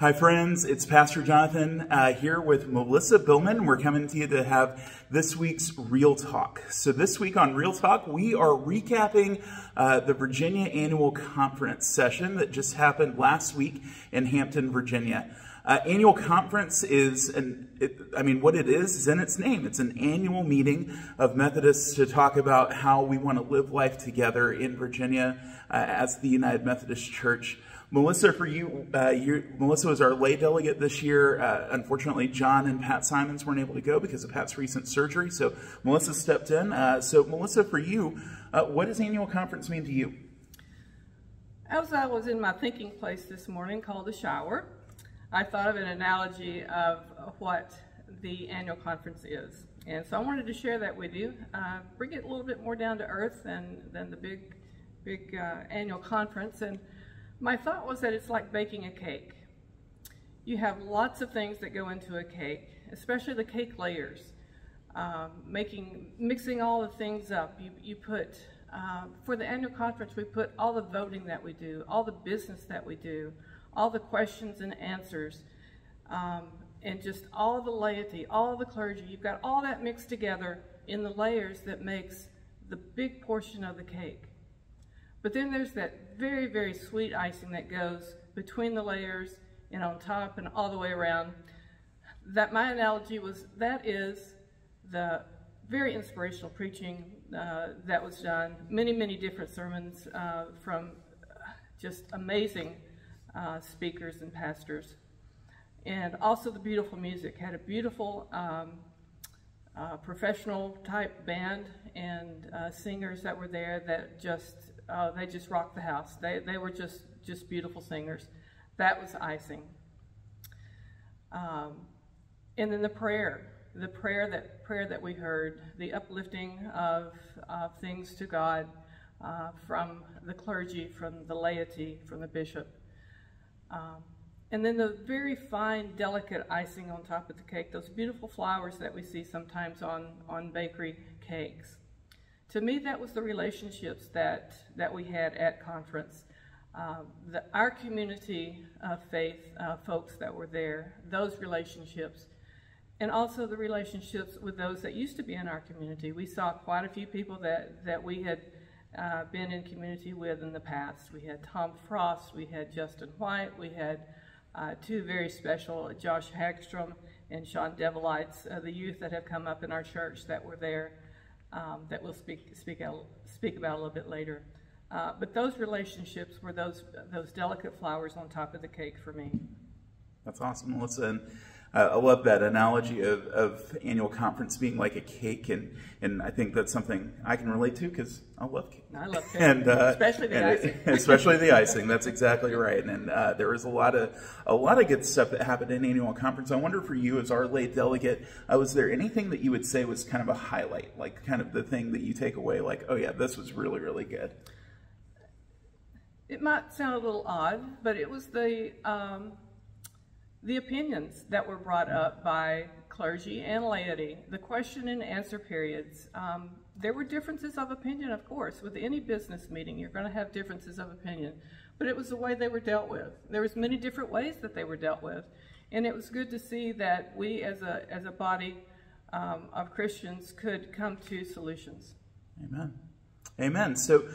Hi friends, it's Pastor Jonathan here with Melissa Billman. We're coming to you to have this week's Real Talk. So this week on Real Talk, we are recapping the Virginia Annual Conference session that just happened last week in Hampton, Virginia. Annual Conference is, what it is in its name. It's an annual meeting of Methodists to talk about how we want to live life together in Virginia as the United Methodist Church. Melissa, for you, Melissa was our lay delegate this year. Unfortunately, John and Pat Simons weren't able to go because of Pat's recent surgery, so Melissa stepped in. So Melissa, for you, what does Annual Conference mean to you? As I was in my thinking place this morning called the shower, I thought of an analogy of what the Annual Conference is. And so I wanted to share that with you, bring it a little bit more down to earth than the big Annual Conference. And my thought was that it's like baking a cake. You have lots of things that go into a cake, especially the cake layers. Mixing all the things up. You put, for the Annual Conference, we put all the voting that we do, all the business that we do, all the questions and answers, and just all the laity, all the clergy. You've got all that mixed together in the layers that makes the big portion of the cake. But then there's that very, very sweet icing that goes between the layers and on top and all the way around. That my analogy was, that is the very inspirational preaching that was done. Many, many different sermons from just amazing speakers and pastors. And also the beautiful music. Had a beautiful professional type band and singers that were there that just they just rocked the house. They were just beautiful singers. That was icing. And then the prayer that we heard, the uplifting of things to God from the clergy, from the laity, from the bishop. And then the very fine, delicate icing on top of the cake, those beautiful flowers that we see sometimes on bakery cakes. To me, that was the relationships that we had at conference. Our community of faith folks that were there, those relationships, and also the relationships with those that used to be in our community. We saw quite a few people that we had been in community with in the past. We had Tom Frost, we had Justin White, we had two very special, Josh Hagstrom and Sean Devilites, the youth that have come up in our church that were there, that we'll speak about a little bit later. But those relationships were those delicate flowers on top of the cake for me. That's awesome, Melissa. And I love that analogy of Annual Conference being like a cake, and I think that's something I can relate to because I love cake. I love cake, and especially the icing. Especially the icing. That's exactly right. And there was a lot of good stuff that happened in Annual Conference. I wonder for you, as our lay delegate, was there anything that you would say was kind of a highlight, like kind of the thing that you take away, like, oh yeah, this was really, really good? It might sound a little odd, but it was the opinions that were brought up by clergy and laity, the question and answer periods. There were differences of opinion, of course. With any business meeting, you're going to have differences of opinion. But it was the way they were dealt with. There was many different ways that they were dealt with. And it was good to see that we as a body of Christians could come to solutions. Amen. Amen. So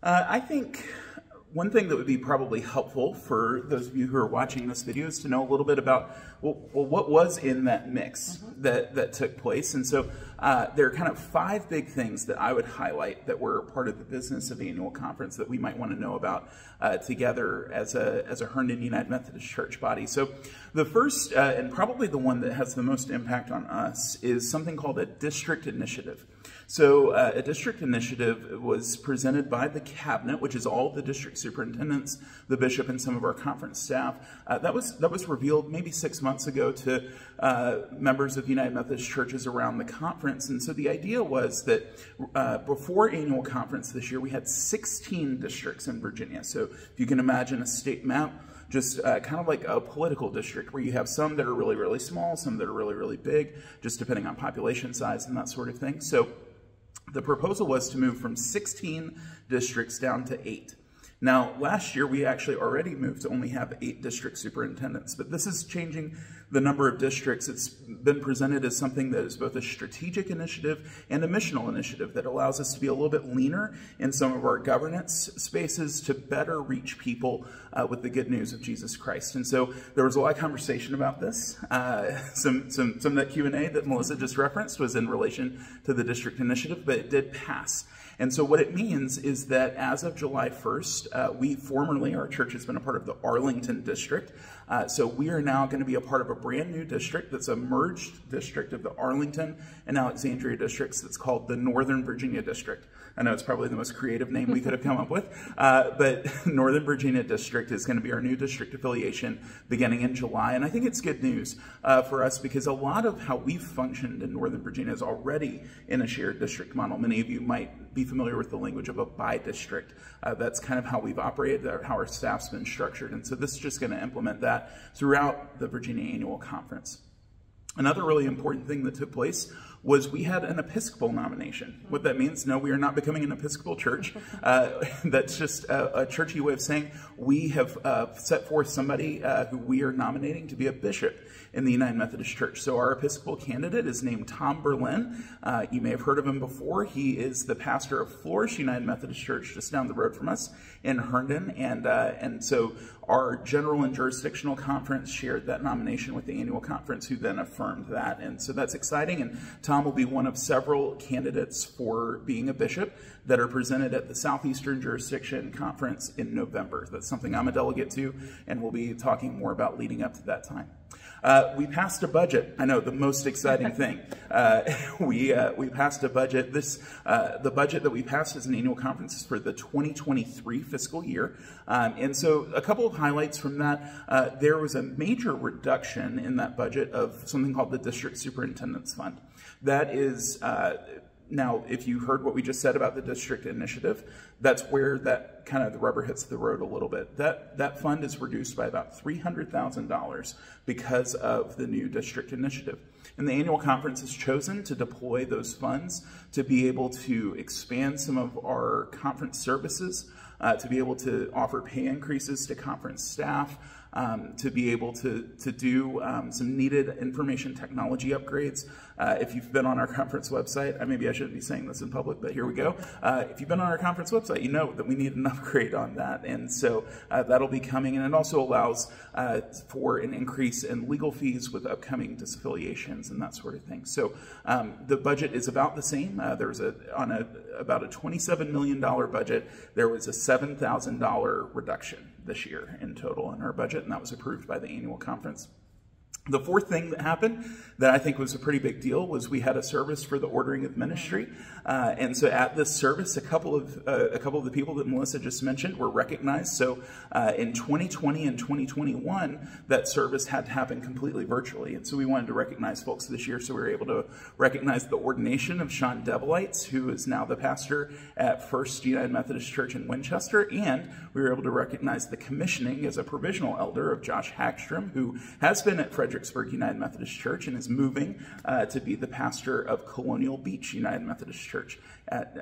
I think one thing that would be probably helpful for those of you who are watching this video is to know a little bit about, well, what was in that mix that took place. And so there are kind of 5 big things that I would highlight that were part of the business of the Annual Conference that we might want to know about together as a Herndon United Methodist Church body. So the first, and probably the one that has the most impact on us, is something called a district initiative. So a district initiative was presented by the cabinet, which is all the district superintendents, the bishop, and some of our conference staff. That was revealed maybe 6 months ago to members of United Methodist churches around the conference. And so the idea was that before Annual Conference this year, we had 16 districts in Virginia. So if you can imagine a state map, just kind of like a political district where you have some that are really, really small, some that are really, really big, just depending on population size and that sort of thing. So the proposal was to move from 16 districts down to 8. Now, last year, we actually already moved to only have 8 district superintendents, but this is changing the number of districts. It's been presented as something that is both a strategic initiative and a missional initiative that allows us to be a little bit leaner in some of our governance spaces to better reach people with the good news of Jesus Christ. And so there was a lot of conversation about this. Some of that Q&A that Melissa just referenced was in relation to the district initiative, but it did pass. And so what it means is that as of July 1st, our church has been a part of the Arlington district. So we are now going to be a part of a brand new district that's a merged district of the Arlington and Alexandria districts that's called the Northern Virginia District. I know it's probably the most creative name we could have come up with, but Northern Virginia District is going to be our new district affiliation beginning in July. And I think it's good news for us because a lot of how we've functioned in Northern Virginia is already in a shared district model. Many of you might be familiar with the language of a bi-district. That's kind of how we've operated, how our staff's been structured. And so this is just going to implement that throughout the Virginia Annual Conference. Another really important thing that took place was we had an Episcopal nomination. What that means, no, we are not becoming an Episcopal church. That's just a churchy way of saying we have set forth somebody who we are nominating to be a bishop in the United Methodist Church. So our Episcopal candidate is named Tom Berlin. You may have heard of him before. He is the pastor of Flourish United Methodist Church just down the road from us in Herndon. And so our general and jurisdictional conference shared that nomination with the annual conference, who then affirmed that. And so that's exciting. And Tom will be one of several candidates for being a bishop that are presented at the Southeastern Jurisdiction Conference in November. That's something I'm a delegate to, and we'll be talking more about leading up to that time. We passed a budget. I know, the most exciting thing. We passed a budget. The budget that we passed as an annual conference is for the 2023 fiscal year. And so a couple of highlights from that. There was a major reduction in that budget of something called the District Superintendent's Fund. That is, now, if you heard what we just said about the district initiative, that's where that kind of the rubber hits the road a little bit. That fund is reduced by about $300,000 because of the new district initiative. And the annual conference has chosen to deploy those funds to be able to expand some of our conference services, to be able to offer pay increases to conference staff, to be able to do some needed information technology upgrades. If you've been on our conference website, maybe I shouldn't be saying this in public, but here we go. If you've been on our conference website, you know that we need an upgrade on that. And so that'll be coming. And it also allows for an increase in legal fees with upcoming disaffiliations and that sort of thing. So the budget is about the same. There was about a $27 million budget. There was a $7,000 reduction this year in total in our budget, and that was approved by the annual conference. The fourth thing that happened that I think was a pretty big deal was we had a service for the ordering of ministry. And so at this service, a couple of the people that Melissa just mentioned were recognized. So in 2020 and 2021, that service had to happen completely virtually. And so we wanted to recognize folks this year. So we were able to recognize the ordination of Sean Develites, who is now the pastor at First United Methodist Church in Winchester. And we were able to recognize the commissioning as a provisional elder of Josh Hagstrom, who has been at Fredericksburg United Methodist Church and is moving to be the pastor of Colonial Beach United Methodist Church at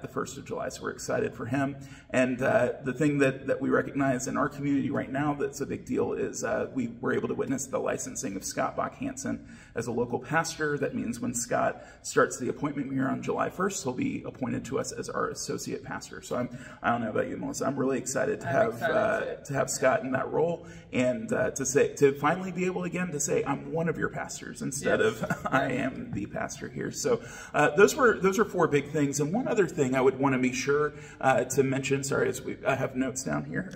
the 1st of July. So we're excited for him. And the thing that we recognize in our community right now that's a big deal is we were able to witness the licensing of Scott Bach Hansen as a local pastor. That means when Scott starts the appointment year on July 1st, he'll be appointed to us as our associate pastor. So I don't know about you, Melissa, I'm really excited to have Scott in that role, and to finally be able again to say I'm one of your pastors instead of I am the pastor here. So those were four big things. And one other thing I would want to be sure to mention, sorry, I have notes down here.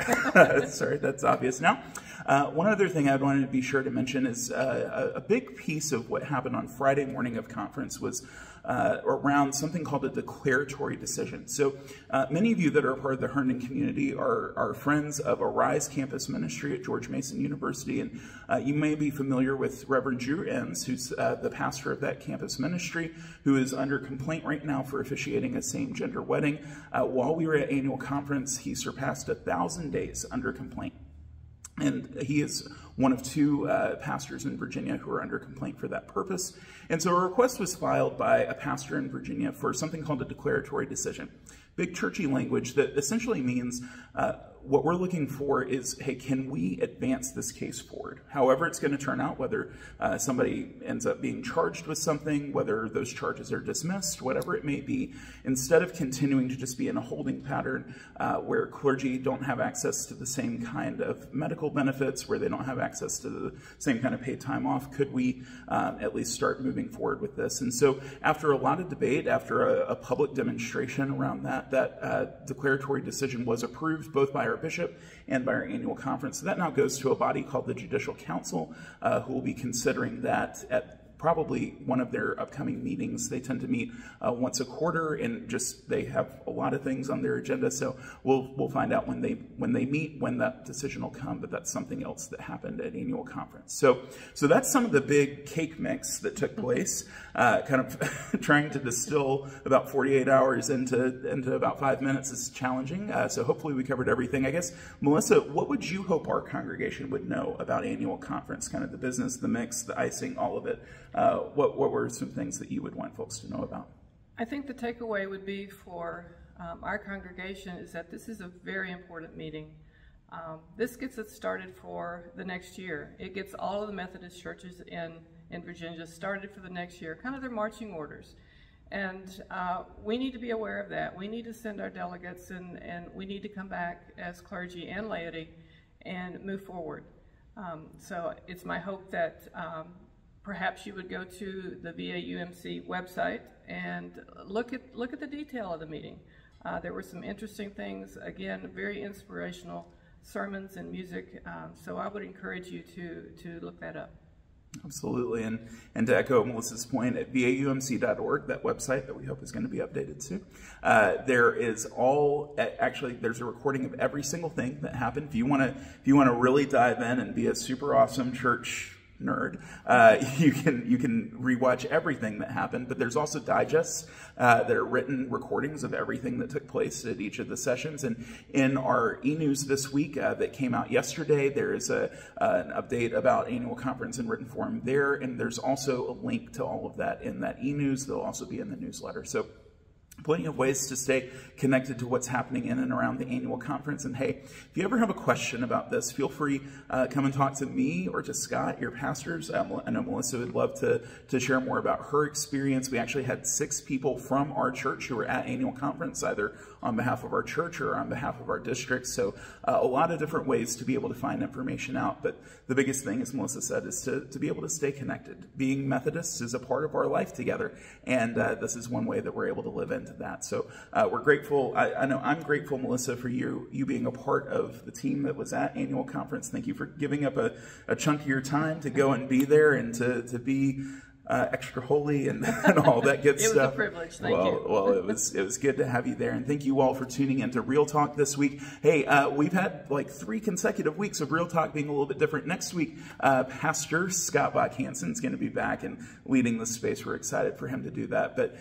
Sorry, that's obvious now. One other thing I would want to be sure to mention is a big piece of what happened on Friday morning of conference was around something called a declaratory decision. So many of you that are part of the Herndon community are friends of Arise Campus Ministry at George Mason University, and you may be familiar with Reverend Drew Enns, who's the pastor of that campus ministry, who is under complaint right now for officiating a same-gender wedding. While we were at annual conference, he surpassed 1,000 days under complaint. And he is one of two pastors in Virginia who are under complaint for that purpose. And so a request was filed by a pastor in Virginia for something called a declaratory decision. big churchy language that essentially means what we're looking for is, hey, can we advance this case forward? However it's going to turn out, whether somebody ends up being charged with something, whether those charges are dismissed, whatever it may be, instead of continuing to just be in a holding pattern where clergy don't have access to the same kind of medical benefits, where they don't have access to the same kind of paid time off, could we at least start moving forward with this? And so after a lot of debate, after a public demonstration around that declaratory decision was approved both by our bishop and by our annual conference. So that now goes to a body called the Judicial Council, who will be considering that at probably one of their upcoming meetings. They tend to meet once a quarter, and just they have a lot of things on their agenda. So we'll find out when they meet, when that decision will come. But that's something else that happened at annual conference. So that's some of the big cake mix that took place. Kind of trying to distill about 48 hours into about 5 minutes is challenging. So hopefully we covered everything. I guess, Melissa, what would you hope our congregation would know about annual conference? Kind of the business, the mix, the icing, all of it. What were some things that you would want folks to know about? I think the takeaway would be for our congregation is that this is a very important meeting. This gets us started for the next year. It gets all of the Methodist churches in Virginia started for the next year, kind of their marching orders. And we need to be aware of that. We need to send our delegates, and we need to come back as clergy and laity and move forward. So it's my hope that perhaps you would go to the VA UMC website and look at the detail of the meeting. There were some interesting things, again, very inspirational sermons and music. So I would encourage you to look that up. Absolutely, and to echo Melissa's point, at vaumc.org, that website that we hope is going to be updated soon, there is there's a recording of every single thing that happened. If you want to really dive in and be a super awesome church nerd, you can rewatch everything that happened, but there's also digests that are written recordings of everything that took place at each of the sessions. And in our e-news this week that came out yesterday, there is an update about annual conference in written form there, and there's also a link to all of that in that e-news. They'll also be in the newsletter. So plenty of ways to stay connected to what's happening in and around the annual conference. And hey, if you ever have a question about this, feel free come and talk to me or to Scott, your pastors. I know Melissa would love to share more about her experience. We actually had 6 people from our church who were at annual conference, either on behalf of our church or on behalf of our district. So a lot of different ways to be able to find information out. But the biggest thing, as Melissa said, is to be able to stay connected. Being Methodists is a part of our life together. And this is one way that we're able to live into that. So we're grateful. I know I'm grateful, Melissa, for you being a part of the team that was at annual conference. Thank you for giving up a chunk of your time to go and be there and to be extra holy and all that good stuff. It was a privilege. Thank you. Well, it was good to have you there, and thank you all for tuning into Real Talk this week. Hey, we've had like 3 consecutive weeks of Real Talk being a little bit different. Next week, Pastor Scott Bach Hansen is going to be back and leading the space. We're excited for him to do that. But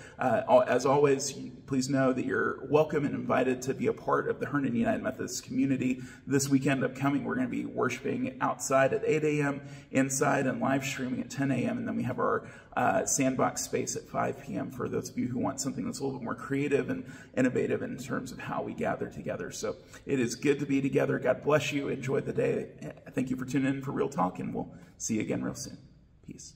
as always, please know that you're welcome and invited to be a part of the Herndon United Methodist community. This weekend upcoming, we're going to be worshiping outside at 8 a.m., inside and live streaming at 10 a.m., and then we have our sandbox space at 5 p.m. for those of you who want something that's a little bit more creative and innovative in terms of how we gather together. So it is good to be together. God bless you. Enjoy the day. Thank you for tuning in for Real Talk, and we'll see you again real soon. Peace.